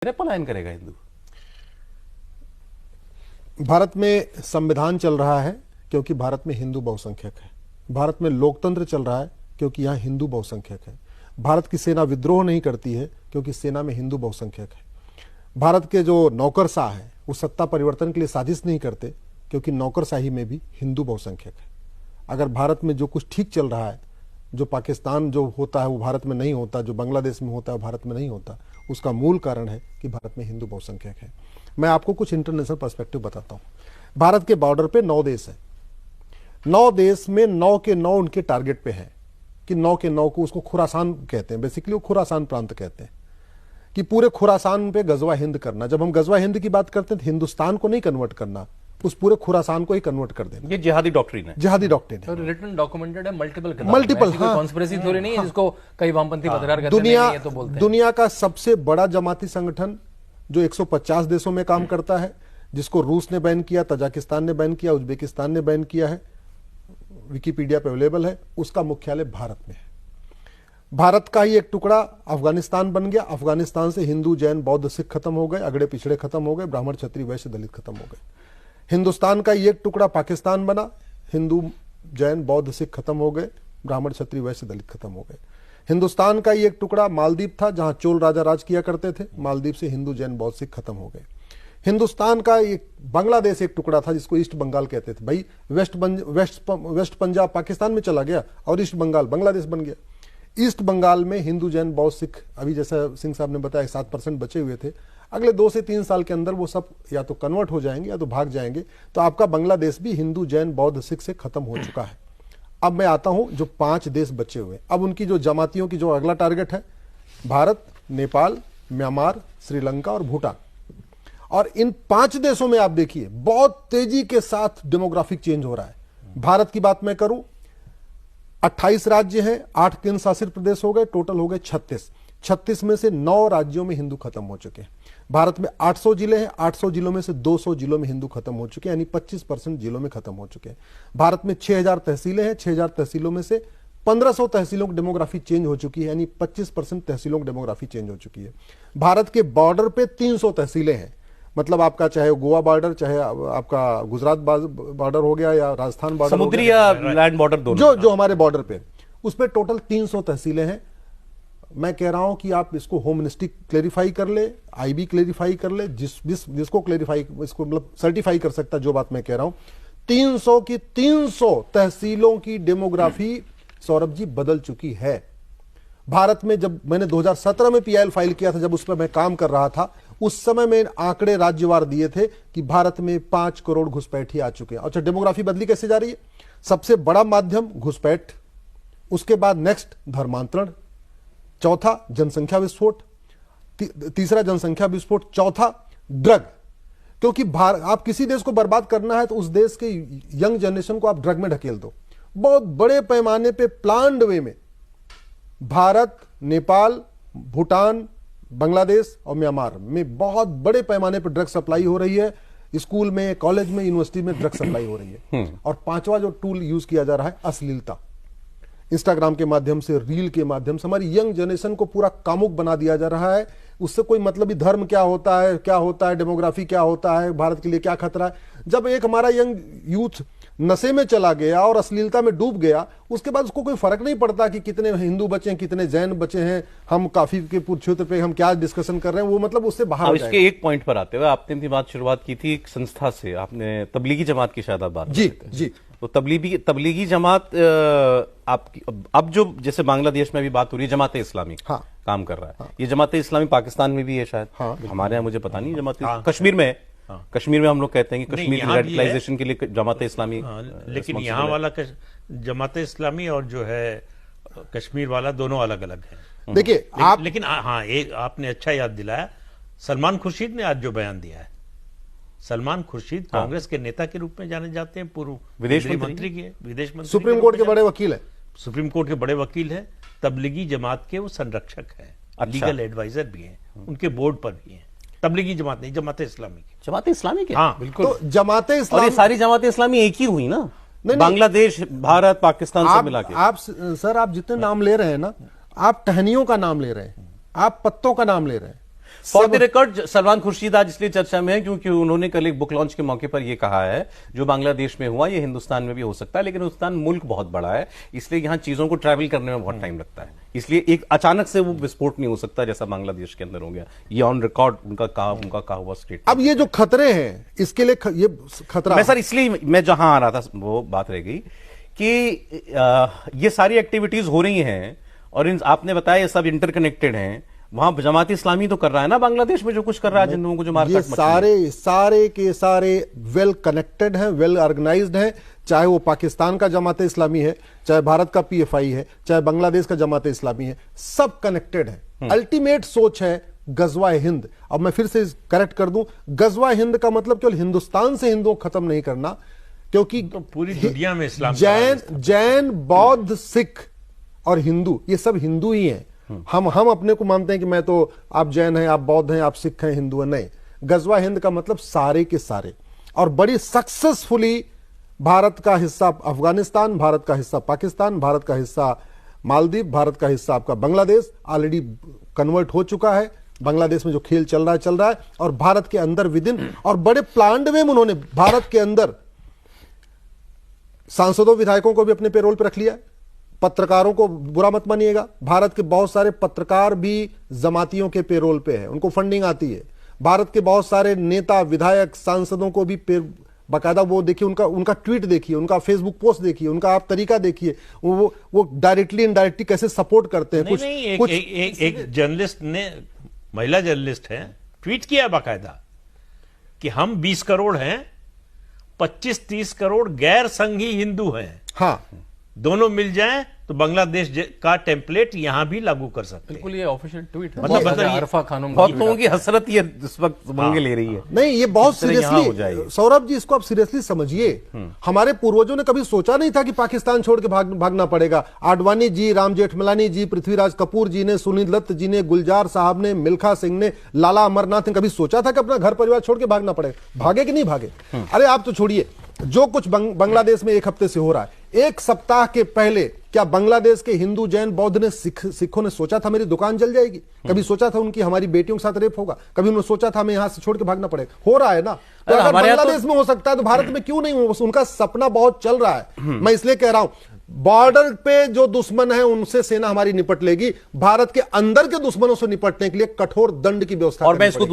पलायन करेगा हिंदू? भारत में संविधान चल रहा है क्योंकि भारत में हिंदू बहुसंख्यक है। भारत में लोकतंत्र चल रहा है क्योंकि यहाँ हिंदू बहुसंख्यक है। भारत की सेना विद्रोह नहीं करती है क्योंकि सेना में हिंदू बहुसंख्यक है। भारत के जो नौकरशाह हैं वो सत्ता परिवर्तन के लिए साजिश नहीं करते क्योंकि नौकरशाही में भी हिंदू बहुसंख्यक है। अगर भारत में जो कुछ ठीक चल रहा है, जो पाकिस्तान जो होता है वो भारत में नहीं होता, जो बांग्लादेश में होता है वो भारत में नहीं होता, उसका मूल कारण है कि भारत में हिंदू बहुसंख्यक है। मैं आपको कुछ इंटरनेशनल पर्सपेक्टिव बताता हूँ। भारत के बॉर्डर पे 9 देश है। 9 देश में 9 के 9 उनके टारगेट पे है कि 9 के 9 को उसको खुरासान कहते हैं। बेसिकली वो खुरासान प्रांत कहते हैं कि पूरे खुरासान पे गजवा हिंद करना। जब हम गजवा हिंद की बात करते हैं तो हिंदुस्तान को नहीं कन्वर्ट करना, उस पूरे खुरासान को ही कन्वर्ट कर देना। ये जिहादी डॉक्ट्रिन है। जिहादी डॉक्ट्रिन है, रिटन डॉक्यूमेंटेड है, मल्टीपल कॉन्स्पिरेसी थ्योरी नहीं है जिसको कई वामपंथी पत्रकार कहते हैं। ये तो बोलते हैं। दुनिया का सबसे बड़ा जमाती संगठन जो 150 देशों में काम करता है, जिसको रूस ने बैन किया, तजाकिस्तान ने बैन किया, उज्बेकिस्तान ने बैन किया है, विकिपीडिया पे अवेलेबल है, उसका मुख्यालय भारत में है। भारत का ही एक टुकड़ा अफगानिस्तान बन गया। अफगानिस्तान से हिंदू, जैन, बौद्ध, सिख खत्म हो गए, अगड़े पिछड़े खत्म हो गए, ब्राह्मण, क्षत्रिय, वैश्य, दलित खत्म हो गए। हिंदुस्तान का ही एक टुकड़ा पाकिस्तान बना, हिंदू, जैन, बौद्ध, सिख खत्म हो गए, ब्राह्मण, क्षत्रिय, वैश्य, दलित खत्म हो गए। हिंदुस्तान का ही एक टुकड़ा मालदीव था जहां चोल राजा राज किया करते थे, मालदीव से हिंदू, जैन, बौद्ध, सिख खत्म हो गए। हिंदुस्तान का एक बांग्लादेश एक टुकड़ा था जिसको ईस्ट बंगाल कहते थे। भाई वेस्ट पंजाब पाकिस्तान में चला गया और ईस्ट बंगाल बांग्लादेश बन गया। ईस्ट बंगाल में हिंदू, जैन, बौद्ध, सिख अभी जैसा सिंह साहब ने बताया 7% बचे हुए थे। अगले 2 से 3 साल के अंदर वो सब या तो कन्वर्ट हो जाएंगे या तो भाग जाएंगे। तो आपका बांग्लादेश भी हिंदू, जैन, बौद्ध, सिख से खत्म हो चुका है। अब मैं आता हूं जो 5 देश बचे हुए। अब उनकी जो जमातियों की जो अगला टारगेट है, भारत, नेपाल, म्यांमार, श्रीलंका और भूटान। और इन 5 देशों में आप देखिए बहुत तेजी के साथ डेमोग्राफिक चेंज हो रहा है। भारत की बात मैं करूं, 28 राज्य हैं, 8 केंद्र शासित प्रदेश हो गए, टोटल हो गए 36। 36 में से 9 राज्यों में हिंदू खत्म हो चुके हैं। भारत में 800 जिले हैं, 800 जिलों में से 200 जिलों में हिंदू खत्म हो चुके हैं, यानी 25% जिलों में खत्म हो चुके हैं। भारत में 6000 तहसीलें हैं, 6000 तहसीलों में से 1500 तहसीलों की डेमोग्राफी चेंज हो चुकी है, यानी 25% तहसीलों की डेमोग्राफी चेंज हो चुकी है। भारत के बॉर्डर पे 300 तहसीलें हैं, मतलब आपका चाहे गोवा बॉर्डर, चाहे आपका गुजरात बॉर्डर हो गया या राजस्थान बॉर्डर, समुद्री या लैंड बॉर्डर दोनों, जो हमारे बॉर्डर पे, उस पर टोटल 300 तहसीलें हैं। मैं कह रहा हूं कि आप इसको होम मिनिस्ट्री क्लेरिफाई कर ले, आईबी क्लेरिफाई कर ले, जिसको क्लेरिफाई, इसको मतलब सर्टिफाई कर सकता है जो बात मैं कह रहा हूं। 300 की 300 तहसीलों की डेमोग्राफी सौरभ जी बदल चुकी है। भारत में जब मैंने 2017 में पीआईएल फाइल किया था, जब उस पर मैं काम कर रहा था, उस समय में आंकड़े राज्यवार दिए थे कि भारत में 5 करोड़ घुसपैठी आ चुके हैं। अच्छा, डेमोग्राफी बदली कैसे जा रही है? सबसे बड़ा माध्यम घुसपैठ, उसके बाद नेक्स्ट धर्मांतरण, चौथा जनसंख्या विस्फोट, तीसरा जनसंख्या विस्फोट, चौथा ड्रग। क्योंकि आप किसी देश को बर्बाद करना है तो उस देश के यंग जनरेशन को आप ड्रग में ढकेल दो। बहुत बड़े पैमाने पे प्लान्ड वे में भारत, नेपाल, भूटान, बांग्लादेश और म्यांमार में बहुत बड़े पैमाने पर ड्रग सप्लाई हो रही है। स्कूल में, कॉलेज में, यूनिवर्सिटी में ड्रग सप्लाई हो रही है। और 5वां जो टूल यूज किया जा रहा है, अश्लीलता। इंस्टाग्राम के माध्यम से, रील के माध्यम से हमारी यंग जनरेशन को पूरा कामुक बना दिया जा रहा है। उससे कोई मतलब ही धर्म क्या होता है, डेमोग्राफी क्या होता है, भारत के लिए क्या खतरा है। जब एक हमारा यंग यूथ नशे में चला गया और अश्लीलता में डूब गया, उसके बाद उसको कोई फर्क नहीं पड़ता कि कितने हिंदू बचे हैं, कितने जैन बचे हैं, हम काफी के क्षेत्र पे हम क्या डिस्कशन कर रहे हैं, वो मतलब उससे बाहर हो इसके एक पॉइंट पर आते हुए आपने अपनी बात शुरुआत की थी एक संस्था से, आपने तबलीगी जमात की शायद आप बात जी। तो तबलीगी जमात आपकी अब जो जैसे बांग्लादेश में भी बात हो रही है, जमात इस्लामी काम कर रहा है। ये जमात इस्लामी पाकिस्तान में भी है शायद, हमारे यहाँ मुझे पता नहीं। जमात कश्मीर में है, कश्मीर में हम लोग कहते हैं कि कश्मीर की रेडिकलाइजेशन के लिए जमात इस्लामी, लेकिन यहाँ वाला जमात इस्लामी और जो है कश्मीर वाला दोनों अलग अलग है। देखिए लेकिन हाँ, एक आपने अच्छा याद दिलाया, सलमान खुर्शीद ने आज जो बयान दिया है, सलमान खुर्शीद कांग्रेस के नेता के रूप में जाने जाते हैं, पूर्व विदेश मंत्री के, विदेश मंत्री, सुप्रीम कोर्ट के बड़े वकील है, सुप्रीम कोर्ट के बड़े वकील है, तबलीगी जमात के वो संरक्षक है, लीगल एडवाइजर भी हैं, उनके बोर्ड पर भी हैं। तबलीगी जमात नहीं, जमात इस्लामी की। जमात इस्लामी के, हाँ बिल्कुल। तो जमात इस्लामी, और ये सारी जमात इस्लामी एक ही हुई ना, बांग्लादेश, भारत, पाकिस्तान से मिला के। आप सर, आप जितने नाम ले रहे हैं ना, आप टहनियों का नाम ले रहे हैं, आप पत्तों का नाम ले रहे हैं। For the record Salman Khurshid आज इसलिए चर्चा में है क्योंकि उन्होंने कल एक बुक लॉन्च के मौके पर यह कहा है जो बांग्लादेश में हुआ ये हिंदुस्तान में भी हो सकता है, लेकिन हिंदुस्तान मुल्क बहुत बड़ा है, इसलिए यहां चीजों को ट्रैवल करने में बहुत टाइम लगता है, इसलिए एक अचानक से वो विस्फोट नहीं हो सकता जैसा बांग्लादेश के अंदर हो गया। ये ऑन रिकॉर्ड उनका कहा हुआ स्टेटमेंट। अब ये जो खतरे हैं इसके लिए ये खतरा मैं सर इसलिए मैं जहां आ रहा था वो बात रह गई कि ये सारी एक्टिविटीज हो रही हैं और आपने बताया ये सब इंटरकनेक्टेड हैं। वहां जमात इस्लामी तो कर रहा है ना बांग्लादेश में जो कुछ कर रहा है, जिन लोगों को जो मारकाट मची है। ये सारे के सारे वेल कनेक्टेड हैं, वेल ऑर्गेनाइज्ड हैं, चाहे वो पाकिस्तान का जमात इस्लामी है, चाहे भारत का पीएफआई है, चाहे बांग्लादेश का जमात इस्लामी है, सब कनेक्टेड है। अल्टीमेट सोच है गजवा हिंद। अब मैं फिर से करेक्ट कर दूं, गजवा हिंद का मतलब केवल हिंदुस्तान से हिंदुओं को खत्म नहीं करना, क्योंकि तो पूरी दुनिया में इस्लाम जैन बौद्ध सिख और हिंदू ये सब हिंदू ही हैं। हम अपने को मानते हैं कि मैं तो, आप जैन हैं, आप बौद्ध हैं, आप सिख हैं, हिंदू हैं, नहीं। गजवा हिंद का मतलब सारे के सारे, और बड़ी सक्सेसफुली भारत का हिस्सा अफगानिस्तान, भारत का हिस्सा पाकिस्तान, भारत का हिस्सा मालदीव, भारत का हिस्सा आपका बांग्लादेश ऑलरेडी कन्वर्ट हो चुका है। बांग्लादेश में जो खेल चल रहा है और भारत के अंदर विदिन, और बड़े प्लान्ड वे में उन्होंने भारत के अंदर सांसदों विधायकों को भी अपने पेरोल पर रख लिया। पत्रकारों को बुरा मत मानिएगा, भारत के बहुत सारे पत्रकार भी जमातियों के पेरोल पे हैं, उनको फंडिंग आती है। भारत के बहुत सारे नेता विधायक सांसदों को भी बाकायदा वो देखिए, उनका ट्वीट देखिए, उनका फेसबुक पोस्ट देखिए, उनका आप तरीका देखिए, वो डायरेक्टली इनडायरेक्टली कैसे सपोर्ट करते हैं। एक जर्नलिस्ट ने, महिला जर्नलिस्ट है, ट्वीट किया बाकायदा कि हम 20 करोड़ हैं, 25-30 करोड़ गैर संघी हिंदू हैं। हाँ, दोनों मिल जाएं तो बांग्लादेश का टेम्पलेट यहां भी लागू कर सकते हैं। बिल्कुल, ये ऑफिशियल ट्वीट है। मतलब अरफा खानम बहुत लोगों की हसरत ये इस वक्त मंगे ले रही है। नहीं, ये बहुत हो सीरियसली, जाएगी। सौरभ जी इसको आप सीरियसली समझिए। हमारे पूर्वजों ने कभी सोचा नहीं था कि पाकिस्तान छोड़ के भागना पड़ेगा। आडवाणी जी, राम जेठमलानी जी, पृथ्वीराज कपूर जी ने, सुनील दत्त जी ने, गुलजार साहब ने, मिल्खा सिंह ने, लाला अमरनाथ ने कभी सोचा था कि अपना घर परिवार छोड़ के भागना पड़ेगा? भागे कि नहीं भागे? अरे आप तो छोड़िए, जो कुछ बांग्लादेश में एक हफ्ते से हो रहा है, एक सप्ताह के पहले क्या बांग्लादेश के हिंदू, जैन, बौद्ध ने, सिखों ने सोचा था मेरी दुकान जल जाएगी? कभी सोचा था उनकी, हमारी बेटियों के साथ रेप होगा? कभी उन्होंने सोचा था हमें यहां से छोड़ के भागना पड़ेगा? हो रहा है ना। तो अगर बांग्लादेश में हो सकता है तो भारत में क्यों नहीं हो? उनका सपना बहुत चल रहा है। मैं इसलिए कह रहा हूं, बॉर्डर पे जो दुश्मन है उनसे सेना हमारी निपट लेगी, भारत के अंदर के दुश्मनों से निपटने के लिए कठोर दंड की व्यवस्था। और मैं इसको